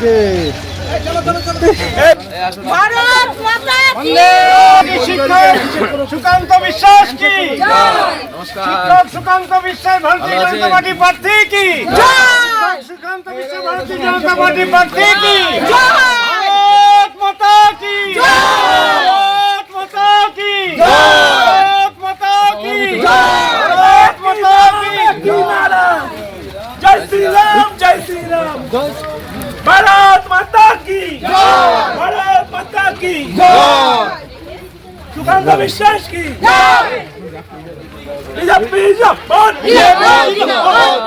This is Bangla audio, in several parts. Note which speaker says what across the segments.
Speaker 1: আছে।
Speaker 2: সুকান্ত বিশ্বাস কি? শিক্ষক সুকান্ত বিশ্বাস ভারতীয় জনতা পার্টি প্রার্থী কি? সুকান্ত বিশ্বাস ভারতীয় জনতা পার্টি প্রার্থী কি? ভারত মাতা কি? ভারত মাতা কি? ভারত মাতা কি? ভারত মাতা কি? জয় শ্রীরাম, জয় শ্রীরাম। भारत माता की जय, भारत माता की जय, सुकांत विश्वास की जय। बीजेपी जिंदाबाद, जिंदाबाद, जिंदाबाद,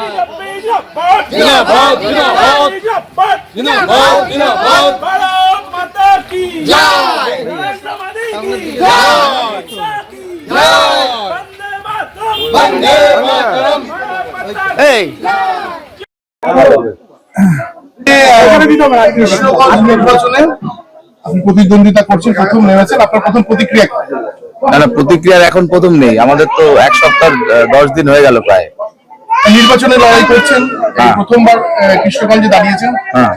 Speaker 2: जिंदाबाद, जिंदाबाद, जिंदाबाद, जिंदाबाद। भारत माता की जय, नरेंद्र मोदी की जय, वंदे मातरम, वंदे मातरम।
Speaker 1: নির্বাচনে আপনি প্রতিদ্বন্দ্বিতা করছেন, প্রথম নেমেছেন, আপনার প্রথম প্রতিক্রিয়া?
Speaker 3: না, প্রতিক্রিয়ার এখন প্রথম নেই, আমাদের তো এক সপ্তাহ 10 দিন হয়ে গেল প্রায়।
Speaker 1: নির্বাচনে লড়াই করছেন, প্রথমবার কৃষ্ণগঞ্জে দাঁড়িয়েছেন,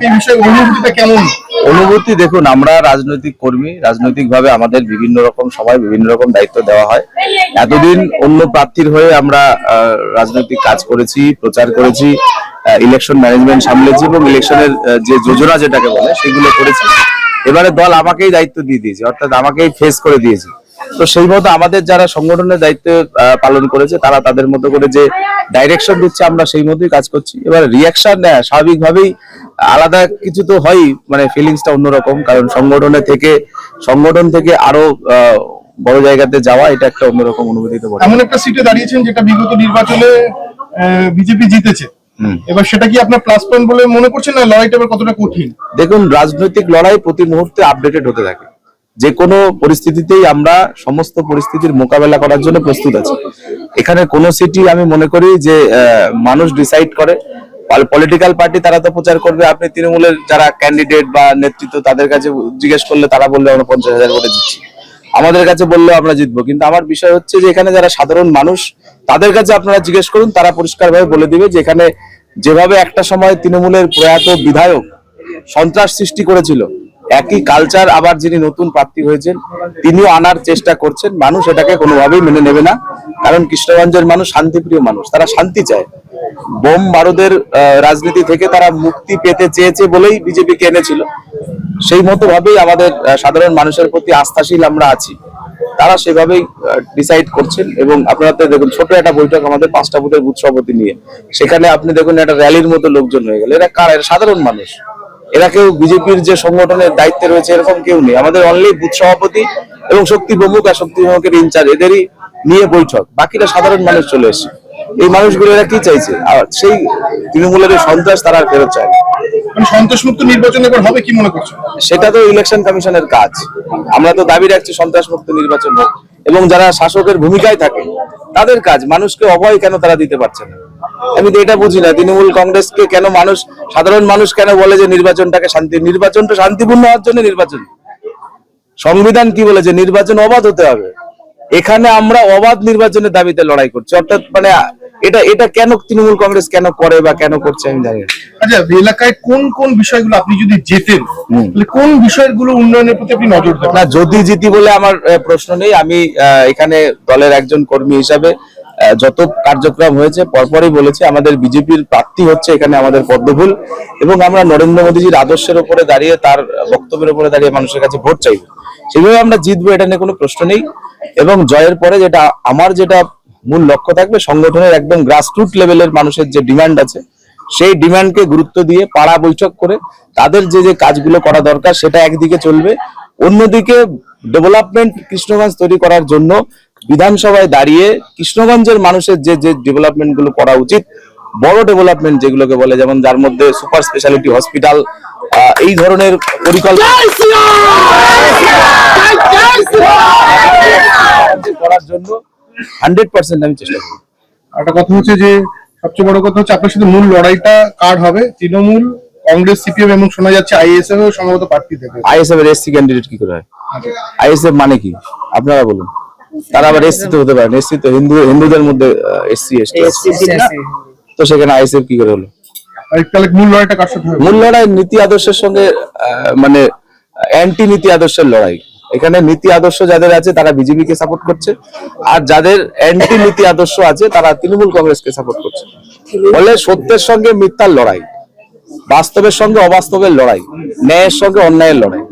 Speaker 1: এই বিষয়ে অনুভূতিটা কেমন?
Speaker 3: অনুভূতি দেখুন, আমরা রাজনৈতিক কর্মী, রাজনৈতিক ভাবে আমাদের বিভিন্ন রকম সময় বিভিন্ন রকম দায়িত্ব দেওয়া হয়। এতদিন অন্য প্রার্থীর হয়ে আমরা রাজনৈতিক কাজ করেছি, প্রচার করেছি, ইলেকশন ম্যানেজমেন্ট সামলেছি এবং ইলেকশনের যে যোজনা যেটাকে বলে সেগুলো করেছি। এবারে দল আমাকেই দায়িত্ব দিয়ে দিয়েছে, অর্থাৎ আমাকেই ফেস করে দিয়েছে। তো সেই মতো আমাদের যারা সংগঠনের দায়িত্ব পালন করেছে তারা তাদের মতো করে যে ডাইরেকশন দিচ্ছে আমরা সেই মতোই কাজ করছি। এবার রিয়াকশন স্বাভাবিকভাবেই আলাদা কিছু তো হয়, মানে ফিলিংসটা অন্যরকম, কারণ সংগঠন থেকে আরো বড় জায়গাতে যাওয়া এটা একটা অন্যরকম অনুভূতি। তো
Speaker 1: এমন একটা সিটে দাঁড়িয়েছেন যেটা বিগত নির্বাচনে বিজেপি জিতেছে, এবার সেটা কি আপনার প্লাস পয়েন্ট বলে মনে করছেন, না লড়াইটা এবার কতটা কঠিন?
Speaker 3: দেখুন, রাজনৈতিক লড়াই প্রতি মুহূর্তে আপডেটেড হতে থাকে। যে কোনো পরিস্থিতিতেই আমরা সমস্ত পরিস্থিতির মোকাবেলা করার জন্য প্রস্তুত আছি। এখানে কোন সিটি আমি মনে করি যে মানুষ ডিসাইড করে, পলিটিক্যাল পার্টি তারা তো প্রচার করবে। আপনি তৃণমূলের যারা ক্যান্ডিডেট বা নেতৃত্ব তাদের কাছে জিজ্ঞেস করলে তারা বললে আমরা 50,000 ভোটে জিতছি, আমাদের কাছে বললেও আমরা জিতবো। কিন্তু আমার বিষয় হচ্ছে যে এখানে যারা সাধারণ মানুষ তাদের কাছে আপনারা জিজ্ঞেস করুন, তারা পরিষ্কারভাবে বলে দিবে যে এখানে যেভাবে একটা সময় তৃণমূলের প্রয়াত বিধায়ক সন্ত্রাস সৃষ্টি করেছিল, একই কালচার আবার যিনি নতুন প্রার্থী হয়েছেন তিনিও আনার চেষ্টা করছেন। মানুষ এটাকে কোনোভাবেই মেনে নেবে না, কারণ কৃষ্ণগঞ্জের মানুষ শান্তিপ্রিয় মানুষ, তারা শান্তি চায়। বোম বারুদের রাজনীতি থেকে তারা মুক্তি পেতে চেয়েছে বলেই বিজেপিকে এনেছিল। সেই মতো ভাবেই আমাদের সাধারণ মানুষের প্রতি আস্থাশীল আমরা আছি, তারা সেভাবেই ডিসাইড করছেন। এবং আপনারা তো দেখুন, ছোট একটা বৈঠক আমাদের 5টা বুথের বুথ সভাপতি নিয়ে, সেখানে আপনি দেখুন একটা র্যালির মতো লোকজন হয়ে গেল। এরা কারা? এরা সাধারণ মানুষ, এরা কেউ বিজেপির যে সংগঠনের দায়িত্বে রয়েছে এরকম কেউ নেই। আমাদের অনলি বুথ সভাপতি এবং শক্তি প্রমুখ আর শক্তি প্রমুখের ইনচার্জ, এদেরই নিয়ে বৈঠক, বাকিরা সাধারণ মানুষ চলে এসেছে। এই মানুষগুলো এরা কি চাইছে? আর সেই তৃণমূলের সন্ত্রাস তারা ফেরত চায়।
Speaker 1: সন্ত্রাসমুক্ত নির্বাচন এবার হবে কি মনে করছো?
Speaker 3: সেটা তো ইলেকশন কমিশনের কাজ। আমরা তো দাবি রাখছি সন্ত্রাসমুক্ত নির্বাচন হোক, এবং যারা শাসকের ভূমিকায় থাকে তাদের কাজ। মানুষকে অভয় কেন তারা দিতে পারছে না, আমি তো এটা বুঝি না। তৃণমূল কংগ্রেসকে কেন মানুষ, সাধারণ মানুষ কেন বলে যে নির্বাচনটাকে নির্বাচনটা শান্তিপূর্ণ হওয়ার জন্য নির্বাচন। সংবিধান কি বলেছে? নির্বাচন অবাধ হতে হবে। এখানে আমরা অবাধ নির্বাচনের দাবিতে লড়াই করছি, অর্থাৎ মানে এটা কেন তৃণমূল কংগ্রেস কেন করে বা কেন করছে আমি জানি না।
Speaker 1: আচ্ছা, এলাকায় কোন কোন বিষয়গুলো আপনি যদি জেতেন তাহলে কোন বিষয়গুলো উন্নয়নের প্রতি আপনি নজর দেবেন?
Speaker 3: না, যদি জিতি বলে আমার প্রশ্ন নেই। আমি এখানে দলের একজন কর্মী হিসাবে যত কার্যক্রম হয়েছে পরপরই বলেছি, আমাদের বিজেপির প্রার্থী হচ্ছে এখানে আমাদের পদ্মফুল, এবং আমরা নরেন্দ্র মোদীজির আদর্শের উপরে দাঁড়িয়ে, তার বক্তব্যের উপরে দাঁড়িয়ে মানুষের কাছে ভোট চাইবো। সেভাবে আমরা জিতবো, এটা নিয়ে কোনো প্রশ্ন নেই। এবং জয়ের পরে যেটা মূল লক্ষ্য থাকবে, সংগঠনের একদম গ্রাসরুট লেভেলের মানুষের যে ডিমান্ড আছে সেই ডিমান্ডকে গুরুত্ব দিয়ে পাড়া বৈঠক করে তাদের যে কাজগুলো করা দরকার সেটা একদিকে চলবে, অন্যদিকে ডেভেলপমেন্ট কৃষ্ণগঞ্জ তৈরি করার জন্য বিধানসভায় দাঁড়িয়ে কৃষ্ণগঞ্জের মানুষের যে ডেভেলপমেন্ট গুলো করা উচিত, বড় ডেভেলপমেন্ট যেগুলোকে বলে, যেমন যার মধ্যে সুপার স্পেশালিটি হসপিটাল, এই ধরনের পরিকল্পনা করার জন্য 100% আমি চেষ্টা করব।
Speaker 1: একটা কথা হচ্ছে যে সবচেয়ে বড় কথা হচ্ছে আপনার সাথে মূল লড়াইটা কার হবে? তৃণমূল, কংগ্রেস, সিপিএম এবং শোনা যাচ্ছে আইএসএফ এর সম্ভবত প্রার্থী থেকে।
Speaker 3: আইএসএফ এর এসসি ক্যান্ডিডেট কি করে হয়? আইএসএফ মানে কি আপনারা বলুন? তারা আবার এসসি তো হতে পারে না, এসসি তো হিন্দুদের মধ্যে এসসি এসটি, তো সেখানে আইএসএফ কি করে হলো?
Speaker 1: আর তাহলে মূল লড়াইটা কার সাথে হবে?
Speaker 3: মূল লড়াই নীতি আদর্শের সঙ্গে মানে অ্যান্টি নীতি আদর্শের লড়াই। এখানে নীতি আদর্শ যাদের আছে তারা বিজেপি কে সাপোর্ট করছে, আর যাদের অ্যান্টি নীতি আদর্শ আছে তারা তৃণমূল কংগ্রেসকে সাপোর্ট করছে। ফলে সত্যের সঙ্গে মিথ্যার লড়াই, বাস্তবের সঙ্গে অবাস্তবের লড়াই, ন্যায়ের সঙ্গে অন্যায়ের লড়াই।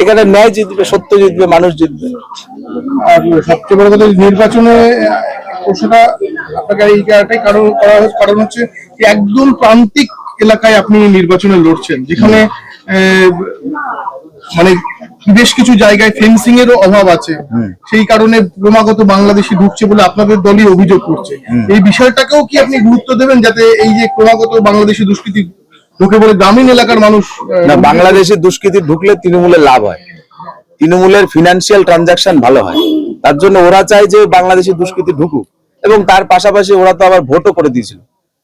Speaker 3: এখানে ন্যায় জিতবে, সত্য জিতবে, মানুষ জিতবে।
Speaker 1: আর সবচেয়ে বড় কথা, নির্বাচনে প্রশ্নটা আপনাকে এইটাই কারণ হচ্ছে যে একদম প্রান্তিক এলাকায় আপনি নির্বাচনে লড়ছেন, যেখানে মানে বেশ কিছু জায়গায় ফেন্সিং এরও অভাব আছে। সেই কারণে ক্রমাগত বাংলাদেশি ঢুকছে বলে আপনাদের দলই অভিযোগ করছে। এই বিষয়টাকেও কি আপনি গুরুত্ব দেবেন, যাতে এই যে ক্রমাগত বাংলাদেশি দুষ্কৃতি ঢুকে বলে গ্রামীণ এলাকার মানুষ?
Speaker 3: না, বাংলাদেশি দুষ্কৃতি ঢুকলে তৃণমূলের লাভ হয়, তৃণমূলের ফিনান্সিয়াল ট্রানজাকশন ভালো হয়। তার জন্য ওরা চায় যে বাংলাদেশি দুষ্কৃতি ঢুকুক, এবং তার পাশাপাশি ওরা তো আবার ভোটও করে দিয়েছিল,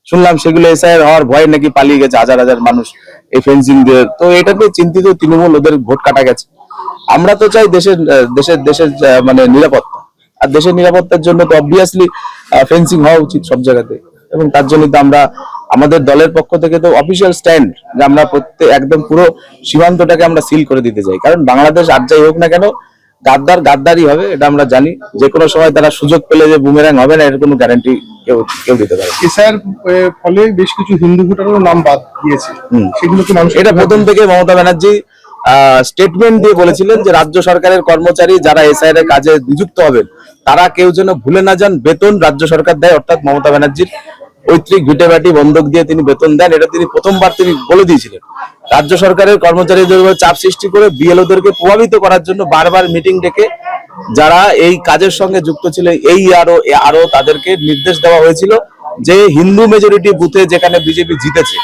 Speaker 3: শুনলাম সেগুলো এসআইআর হওয়ার ভয়ে নাকি পালিয়ে গেছে হাজার হাজার মানুষ এই ফেন্সিং দিয়ে। তো এটাতে চিন্তিত তৃণমূল, ওদের ভোট কাটা গেছে। আমরা তো চাই দেশের দেশের দেশের মানে নিরাপত্তা, আর দেশের নিরাপত্তার জন্য তো অবভিয়াসলি ফেন্সিং হওয়া উচিত সব জায়গাতে। এবং তার জন্য তো আমরা আমাদের দলের পক্ষ থেকে তো অফিসিয়াল স্ট্যান্ড যে আমরা প্রত্যেক একদম পুরো সীমান্তটাকে আমরা সিল করে দিতে চাই। কারণ বাংলাদেশ আর যাই হোক না কেন, গাদ্দারি হবে, এটা আমরা জানি। যে কোনো সময় তারা সুযোগ পেলে যে বুমেরাং হবে না, এর কোনো গ্যারান্টি কেউ দিতে পারে।
Speaker 1: এসআইআর ফলে বেশ কিছু হিন্দু ভোটারেরও নাম বাদ দিয়েছে, সেগুলো কি মানুষ?
Speaker 3: এটা প্রথম থেকে মমতা ব্যানার্জি স্টেটমেন্ট দিয়ে বলেছিলেন যে রাজ্য সরকারের কর্মচারী যারা এসআইআর এর কাজে নিযুক্ত হবেন তারা কেউ যেন ভুলে না যান বেতন রাজ্য সরকার দেয়। অর্থাৎ মমতা ব্যানার্জির পৈতৃক ভিটেবাটি বন্ধক দিয়ে তিনি বেতন দেন, এটা তিনি প্রথমবার তিনি বলে দিয়েছিলেন। রাজ্য সরকারের কর্মচারীদের উপর চাপ সৃষ্টি করে বিএলওদেরকে প্রভাবিত করার জন্য বারবার মিটিং ডেকে যারা এই কাজের সঙ্গে যুক্ত ছিলেন এই আরো তাদেরকে নির্দেশ দেওয়া হয়েছিল যে হিন্দু মেজরিটি বুথে যেখানে বিজেপি জিতেছে,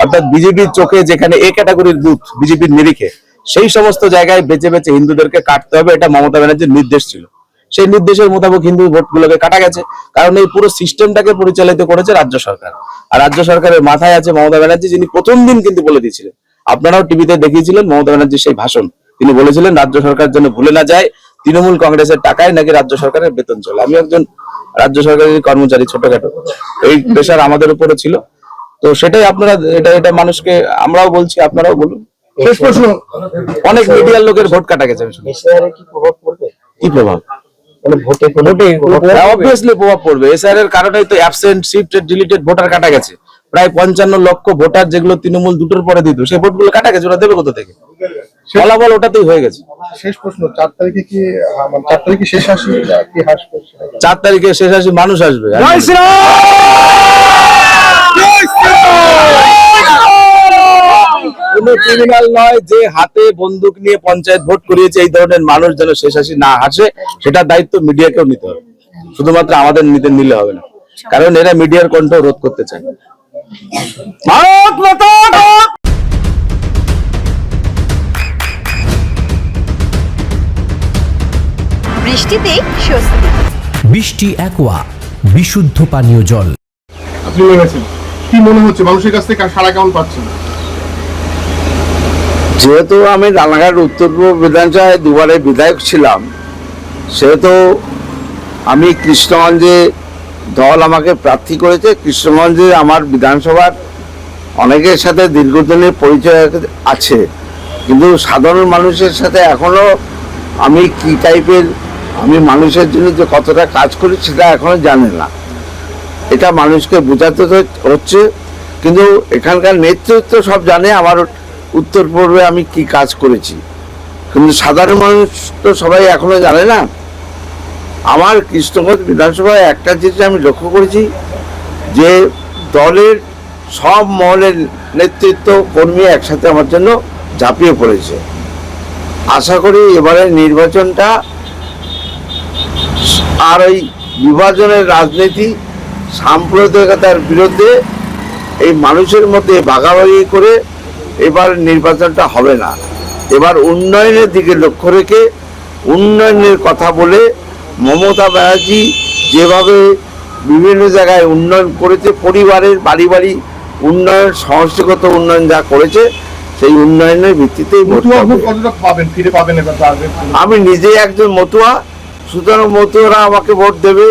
Speaker 3: অর্থাৎ বিজেপির চোখে যেখানে এ ক্যাটাগরির বুথ বিজেপির নিরিখে, সেই সমস্ত জায়গায় বেছে বেছে হিন্দুদেরকে কাটতে হবে। এটা মমতা ব্যানার্জির নির্দেশ ছিল। সেই নির্দেশের মোতাবেক হিন্দু ভোটগুলোকে কাটা গেছে, কারণ এই পুরো সিস্টেমটাকে পরিচালিত করেছে রাজ্য সরকার। আর রাজ্য সরকারের মাথায় আছে মমতা ব্যানার্জি, যিনি প্রথম দিন কিন্তু বলে দিয়েছিলেন, আপনারাও টিভিতে দেখিয়েছিলেন মমতা ব্যানার্জির সেই ভাষণ। তিনি বলেছিলেন রাজ্য সরকার যেন ভুলে না যায় তৃণমূল কংগ্রেসের টাকায় নাকি রাজ্য সরকারের বেতন চলে। আমি একজন রাজ্য সরকারের কর্মচারী, ছোটখাটো, এই প্রেশার আমাদের উপরে ছিল। তো সেটাই আপনারা এটা মানুষকে আমরাও বলছি, আপনারাও বলুন।
Speaker 1: শেষ প্রশ্ন,
Speaker 3: অনেক মিডিয়ার লোকের ভোট কাটা গেছে।
Speaker 4: কি প্রভাব পড়বে?
Speaker 3: কি প্রভাব?
Speaker 4: মানে ভোটে
Speaker 3: অবভিয়াসলি প্রভাব পড়বে। এসআইআর এর কারণেই তো অ্যাবসেন্ট, শিফটেড, ডিলিটেড ভোটার কাটা গেছে। প্রায় 55 লক্ষ ভোটার যেগুলো তৃণমূল দুটোর পরে দিত, সেই ভোটগুলো কাটা গেছে। ওরা দেবে কোথা থেকে? ফলাফল ওটাতেই হয়ে গেছে।
Speaker 1: শেষ প্রশ্ন, 4 তারিখে কি 4 তারিখে শেষ আসি কি হাস?
Speaker 3: 4 তারিখে শেষ আসি, মানুষ আসবে। কোন ক্রিমিনাল নয় যে হাতে বন্দুক নিয়ে পঞ্চায়েত ভোট করিয়েছে, এই ধরনের মানুষ যেন শেষ আসি না হাসে, সেটা দায়িত্ব মিডিয়াকেও নিতে হবে। শুধুমাত্র আমাদের নিলে হবে না, কারণ এরা মিডিয়ার কণ্ঠ রোধ করতে চায়। ভারত মাতা কি!
Speaker 5: বৃষ্টিতে স্বস্তি।
Speaker 6: বৃষ্টি অ্যাকোয়া, বিশুদ্ধ পানীয় জল।
Speaker 1: আপনি বলেছেন, কি মনে হচ্ছে মানুষের কাছ থেকে সাড়া কেমন পাচ্ছেন?
Speaker 7: যেহেতু আমি রানাঘাট উত্তর পূর্ব বিধানসভায় দুবারে বিধায়ক ছিলাম, সেহেতু আমি কৃষ্ণগঞ্জে দল আমাকে প্রার্থী করেছে। কৃষ্ণগঞ্জে আমার বিধানসভার অনেকের সাথে দীর্ঘদিনের পরিচয় আছে, কিন্তু সাধারণ মানুষের সাথে এখনো আমি কি টাইপের, আমি মানুষের জন্য যে কতটা কাজ করি সেটা এখনো জানে না। এটা মানুষকে বোঝাতে হচ্ছে, কিন্তু এখানকার নেতৃত্ব সব জানে আমার উত্তর পূর্বে আমি কি কাজ করেছি, কিন্তু সাধারণ মানুষ তো সবাই এখনো জানে না। আমার কৃষ্ণগঞ্জ বিধানসভায় একটা জিনিস আমি লক্ষ্য করেছি যে দলের সব মহলের নেতৃত্ব কর্মী একসাথে আমার জন্য ঝাঁপিয়ে পড়েছে। আশা করি এবারে নির্বাচনটা আর ওই বিভাজনের রাজনীতি, সাম্প্রদায়িকতার বিরুদ্ধে এই মানুষের মধ্যে ভাগাভাগি করে এবার নির্বাচনটা হবে না। এবার উন্নয়নের দিকে লক্ষ্য রেখে উন্নয়নের কথা বলে মমতা ব্যানার্জি যেভাবে বিভিন্ন জায়গায় উন্নয়ন করেছে, পরিবারের বাড়ি বাড়ি উন্নয়ন, সমষ্টিগত উন্নয়ন যা করেছে, সেই উন্নয়নের ভিত্তিতেই আমি নিজে একজন মতুয়া, সুতরাং মতুয়ারা আমাকে ভোট দেবে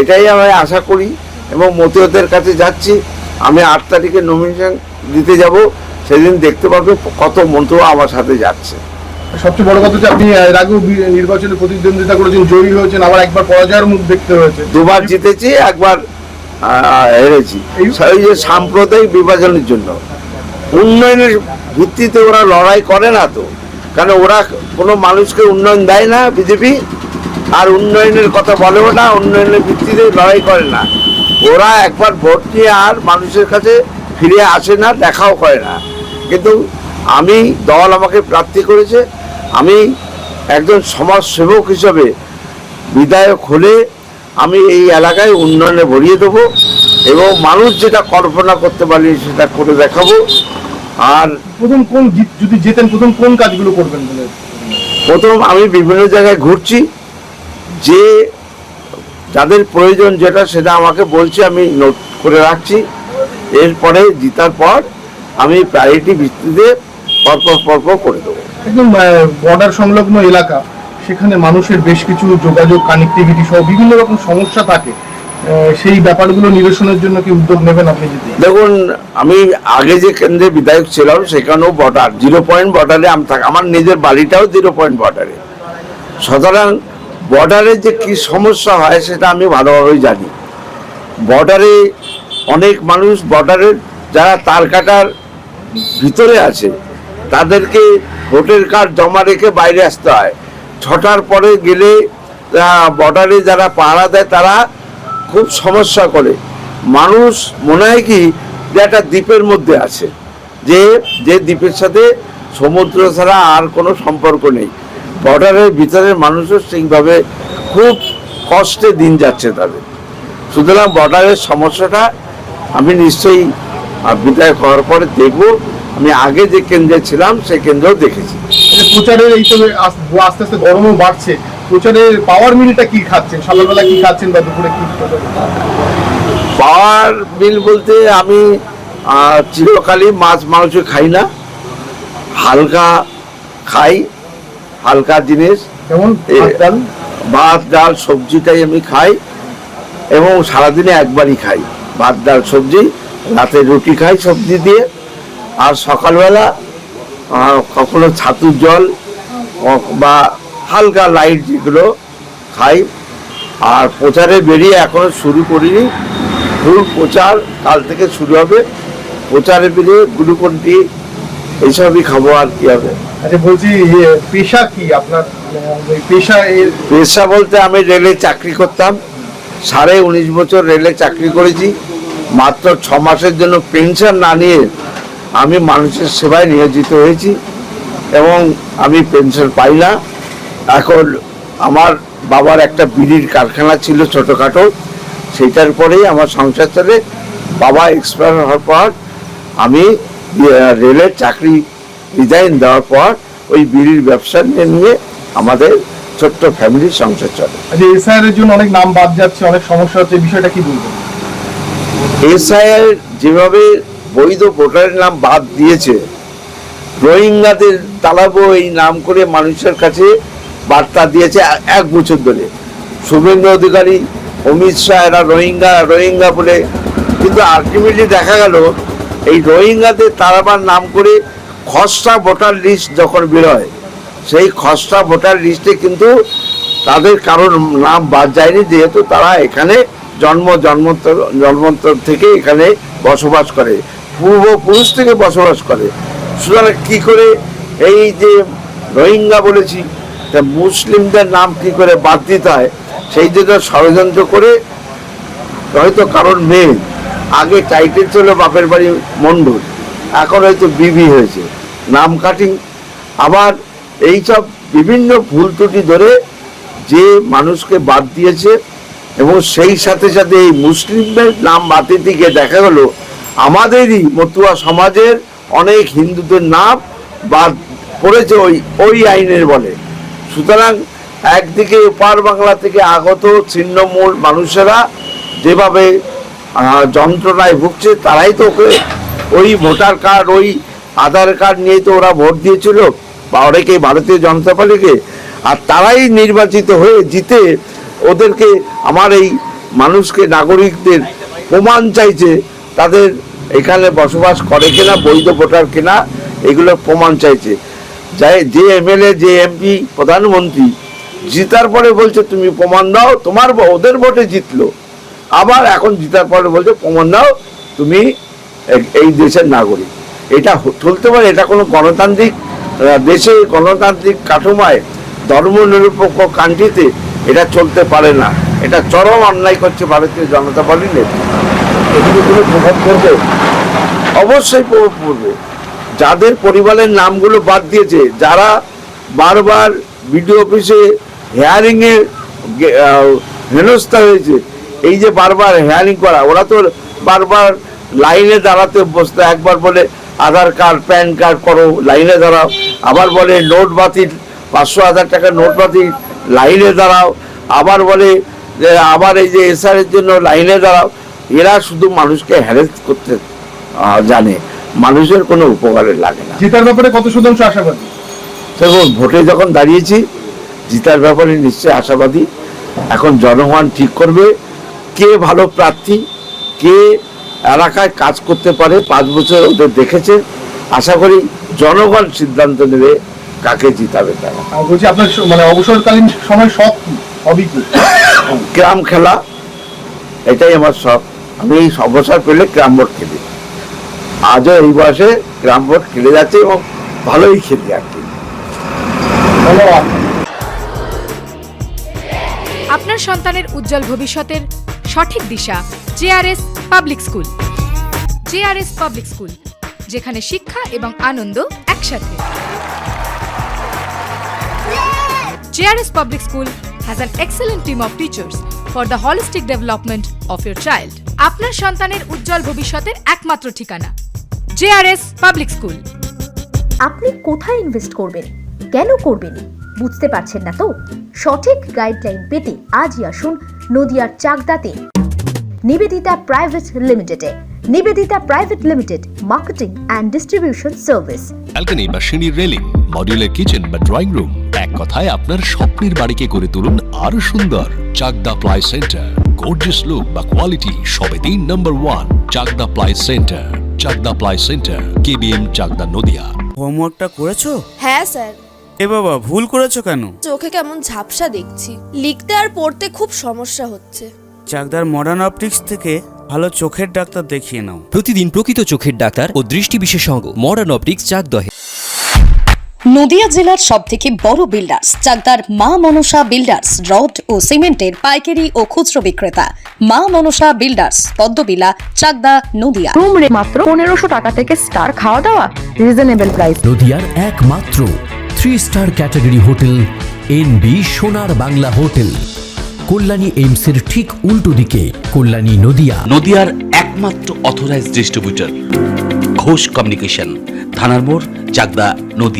Speaker 7: এটাই আমি আশা করি এবং মতুয়াদের কাছে যাচ্ছি। আমি 8 তারিখে নমিনেশন দিতে যাব, সেদিন দেখতে পাবে কত মন্ত্র আমার সাথে যাচ্ছে।
Speaker 1: সবচেয়ে বড় কথা যে আপনি এর আগেও নির্বাচনে প্রতিদ্বন্দ্বিতা করেছেন, জয়ী হয়েছেন, আবার একবার পরাজয়ের মুখ দেখতে হয়েছে।
Speaker 7: দুবার জিতেছি, একবার হেরেছি। এই যে সাম্প্রদায়িক বিভাজনের জন্য, উন্নয়নের ভিত্তিতে ওরা লড়াই করে না তো, কারণ ওরা কোনো মানুষকে উন্নয়ন দেয় না বিজেপি, আর উন্নয়নের কথা বলেও না, উন্নয়নের ভিত্তিতে লড়াই করে না। ওরা একবার ভোট নিয়ে আর মানুষের কাছে ফিরে আসে না, দেখাও করে না। কিন্তু আমি, দল আমাকে প্রার্থী করেছে, আমি একজন সমাজসেবক হিসাবে বিধায়ক হলে আমি এই এলাকায় উন্নয়নে ভরিয়ে দেবো এবং মানুষ যেটা কল্পনা করতে পারি সেটা করে দেখাবো। আর
Speaker 1: প্রথম যদি জেতেন প্রথম কোন কাজগুলো করবেন বলে?
Speaker 7: প্রথম আমি বিভিন্ন জায়গায় ঘুরছি, যে যাদের প্রয়োজন যেটা সেটা আমাকে বলছে, আমি নোট করে রাখছি। এরপরে জিতার পর আমি প্রায়োরিটি ভিত্তিতে পরপর করে দেবো।
Speaker 1: একদম বর্ডার সংলগ্ন এলাকা, সেখানে মানুষের বেশ কিছু যোগাযোগ, কানেক্টিভিটি সহ বিভিন্ন রকম সমস্যা থাকে, সেই ব্যাপারগুলো নিরসনের জন্য কি উদ্যোগ নেবেন আপনি? যদি
Speaker 7: দেখুন, আমি আগে যে কেন্দ্রে বিধায়ক ছিলাম সেখানেও বর্ডার, 0 পয়েন্ট বর্ডারে আমি থাকি, আমার নিজের বাড়িটাও 0 পয়েন্ট বর্ডারে। সুতরাং বর্ডারে যে কি সমস্যা হয় সেটা আমি ভালোভাবেই জানি। বর্ডারে অনেক মানুষ, বর্ডারের যারা তার কাটার ভিতরে আছে তাদেরকে ভোটার কার্ড জমা রেখে বাইরে আসতে হয়। 6টার পরে গেলে বর্ডারে যারা পাহারা দেয় তারা খুব সমস্যা করে। মানুষ মনে হয় কি যে একটা দ্বীপের মধ্যে আছে, যে দ্বীপের সাথে সমুদ্র ছাড়া আর কোনো সম্পর্ক নেই। বর্ডারের ভিতরের মানুষও সেইভাবে খুব কষ্টে দিন যাচ্ছে তাদের। সুতরাং বর্ডারের সমস্যাটা আমি নিশ্চয়ই বিদায় হওয়ার পরে দেখব। আমি আগে যে কেন্দ্রে ছিলাম সেই কেন্দ্রেও দেখেছি।
Speaker 1: প্রচারের এই তো আস্তে আস্তে গরমও বাড়ছে, প্রচারের পাওয়ার মিলটা কি খাচ্ছেন? সকালবেলা কি খাচ্ছেন বা দুপুরে কি?
Speaker 7: পাওয়ার মিল বলতে আমি চিরকালই মাছ মাংস খাই না, হালকা খাই, হালকা জিনিস,
Speaker 1: যেমন
Speaker 7: ভাত ডাল সবজিটাই আমি খাই এবং সারাদিনে একবারই খাই ভাত ডাল সবজি। রাতে রুটি খাই সবজি দিয়ে, আর সকালবেলা কখনো ছাতুর জল বা হালকা লাইট যেগুলো খাই। আর প্রচারে বেরিয়ে এখনো শুরু করিনি, ফুল প্রচার কাল থেকে শুরু হবে। প্রচারে বেরিয়ে গ্লুকন-ডি এইসবই খাবো, আর কি হবে।
Speaker 1: আচ্ছা বলছি, পেশা কি আপনার?
Speaker 7: পেশা বলতে আমি রেলে চাকরি করতাম, 19.5 বছর রেলে চাকরি করেছি। মাত্র 6 মাসের জন্য পেনশন না নিয়ে আমি মানুষের সেবায় নিয়োজিত হয়েছি এবং আমি পেনশন পাই না। এখন আমার বাবার একটা বিড়ির কারখানা ছিল ছোটোখাটো, সেইটার পরেই আমার সংসার চলে। বাবা এক্সপায়ার হওয়ার পর আমি রেলের চাকরি রিজাইন দেওয়ার পর ওই বিড়ির ব্যবসা নিয়ে আমাদের ছোট্ট ফ্যামিলির সংসার চলে।
Speaker 1: আচ্ছা, এসআইআর এর জন্য অনেক নাম বাদ যাচ্ছে, অনেক সমস্যা হচ্ছে, বিষয়টা কি বলবেন?
Speaker 7: এসআইআর যেভাবে বৈধ ভোটারের নাম বাদ দিয়েছে, রোহিঙ্গাদের তালাবো এই নাম করে মানুষের কাছে বার্তা দিয়েছে 1 বছর ধরে। শুভেন্দু অধিকারী, অমিত শাহ এরা রোহিঙ্গা বলে, কিন্তু আলটিমেটলি দেখা গেল এই রোহিঙ্গাদের তালাবার নাম করে খসড়া ভোটার লিস্ট যখন বেরোয়, সেই খসড়া ভোটার লিস্টে কিন্তু তাদের কারোর নাম বাদ যায়নি, যেহেতু তারা এখানে জন্মান্তর থেকে এখানে বসবাস করে, পূর্বপুরুষ থেকে বসবাস করে। সুতরাং কি করে এই যে রোহিঙ্গা বলেছি, তা মুসলিমদের নাম কি করে বাদ দিতে হয়, সেই জন্য ষড়যন্ত্র করে হয়তো কারোর মেয়ে আগে টাইটেল ছিল বাপের বাড়ি মন্ডল, এখন হয়তো বিবি হয়েছে, নাম কাটিং। আবার এইসব বিভিন্ন ভুল ত্রুটি ধরে যে মানুষকে বাদ দিয়েছে, এবং সেই সাথে সাথে এই মুসলিমদের নাম বাদ দিতে গিয়ে দেখা গেল আমাদেরই মতুয়া সমাজের অনেক হিন্দুদের নাম বাদ পড়েছে ওই আইনের বলে। সুতরাং একদিকে ওপার বাংলা থেকে আগত ছিন্নমূল মানুষেরা যেভাবে যন্ত্রণায় ভুগছে, তারাই তো ওই ভোটার কার্ড, ওই আধার কার্ড নিয়েই তো ওরা ভোট দিয়েছিল, বা অনেকেই ভারতীয় জনতা পার্টিকে, আর তারাই নির্বাচিত হয়ে জিতে ওদেরকে, আমার এই মানুষকে, নাগরিকদের প্রমাণ চাইছে তাদের এখানে বসবাস করে কিনা, বৈধ ভোটার কিনা, এগুলোর প্রমাণ চাইছে। যে এমএলএ, যে এমপি, প্রধানমন্ত্রী জিতার পরে বলছে তুমি প্রমাণ দাও, তোমার ওদের ভোটে জিতলো, আবার এখন জিতার পরে বলছে প্রমাণ দাও তুমি এই দেশের নাগরিক। এটা চলতে পারে? এটা কোনো গণতান্ত্রিক দেশে, গণতান্ত্রিক কাঠামোয়, ধর্মনিরপেক্ষ কান্ট্রিতে এটা চলতে পারে না। এটা চরম অন্যায় করছে ভারতীয় জনতা পার্টির নেতৃত্ব।
Speaker 4: এগুলো কোনো প্রভাব পড়বে?
Speaker 7: অবশ্যই প্রভাব পড়বে। যাদের পরিবারের নামগুলো বাদ দিয়েছে, যারা বারবার বিডিও অফিসে হেয়ারিংয়ে হেনস্থা হয়েছে, এই যে বারবার হেয়ারিং করা, ওরা তো বারবার লাইনে দাঁড়াতে বসতে, একবার বলে আধার কার্ড, প্যান কার্ড করো, লাইনে দাঁড়াও, আবার বলে নোট বাতিল, 500,000 টাকার নোট বাতিল, লাইনে দাঁড়াও, আবার বলে যে আবার এই যে এসআরের জন্য লাইনে দাঁড়াও। এরা শুধু মানুষকে হ্যারেস করতে জানে, মানুষের কোনো উপকারে লাগে না।
Speaker 1: জেতার ব্যাপারে কত শতাংশ আশাবাদী?
Speaker 7: দেখুন, ভোটে যখন দাঁড়িয়েছি, জিতার ব্যাপারে নিশ্চয়ই আশাবাদী। এখন জনগণ ঠিক করবে কে ভালো প্রার্থী, কে এলাকায় কাজ করতে পারে। 5 বছর ওদের দেখেছে, আশা করি জনগণ সিদ্ধান্ত নেবে কাকে জিতাবে তারা।
Speaker 1: আর বলছি আপনার মানে অবসরকালীন সময় শখ কি, হবি কি?
Speaker 7: ক্যারাম খেলা, এটাই আমার শখ। আমি এই অবসর পেলে ক্যারাম বোর্ড খেলি। আজও এই বয়সে ক্যারাম বোর্ড খেলে যাচ্ছে এবং ভালোই খেলি আর কি।
Speaker 1: ধন্যবাদ।
Speaker 8: আপনার সন্তানের উজ্জ্বল ভবিষ্যতের সঠিক দিশা JRS public school. JRS public school, যেখানে শিক্ষা এবং আনন্দ একসাথে। JRS public school has an excellent team of teachers for the holistic development of your child. আপনার সন্তানের উজ্জ্বল ভবিষ্যতের একমাত্র ঠিকানা জেআরএস পাবলিক স্কুল।
Speaker 5: আপনি কোথায় ইনভেস্ট করবেন, কেন করবেন, বুঝতে পারছেন না তো? সঠিক গাইডলাইন পেতে আজই আসুন নদিয়ার চাকদাতে নিবেদিতা প্রাইভেট লিমিটেডে। Nivedita private limited, marketing and distribution service.
Speaker 9: Balcony বা সিঁড়ির রেলিং, মডিউলার কিচেন বা ড্রয়িং রুম, এক কথায় আপনার স্বপ্নের বাড়িকে করে তুলুন আরো সুন্দর। Chakdah ply centre, gorgeous look বা কোয়ালিটি সবে 3 number 1 Chakdah ply centre. Chakdah ply centre, KBM, Chakdah, Nadia.
Speaker 10: হোমওয়ার্কটা করেছো?
Speaker 11: হ্যাঁ স্যার।
Speaker 10: এ বাবা, ভুল করেছো কেন?
Speaker 11: চোখে কেমন ঝাপসা দেখছি, লিখতে আর পড়তে খুব সমস্যা হচ্ছে।
Speaker 10: চাকদার মডার্ন অপটিক্স থেকে ভালো চোখের ডাক্তার দেখিয়ে নাও।
Speaker 6: প্রতিদিন প্রকৃত চোখের ডাক্তার ও দৃষ্টি বিশেষজ্ঞ মডার্ন অপটিক্স চাকদহে।
Speaker 5: নদিয়া জেলার সবথেকে বড় বিল্ডার্স চাকদার মা মনসা বিল্ডার্স, রড ও সিমেন্টের পাইকারি ও খুচরো বিক্রেতা। মা Manasa builders, Padmabila, Chakdah, Nadia.
Speaker 8: Room rate মাত্র 1500 টাকা থেকে স্টার, খাওয়া দাওয়া রিজনেবল প্রাইস।
Speaker 6: নদিয়ার একমাত্র 3 স্টার ক্যাটাগরি হোটেল এনবি সোনার বাংলা হোটেল, কল্যাণী এইমসের ঠিক উল্টো দিকে, কল্যাণী, নদিয়া।
Speaker 9: নদিয়ার একমাত্র অথরাইজড ডিস্ট্রিবিউটর ঘোষ কমিউনিকেশন, থানার মোড়, চাকদা, নদিয়া।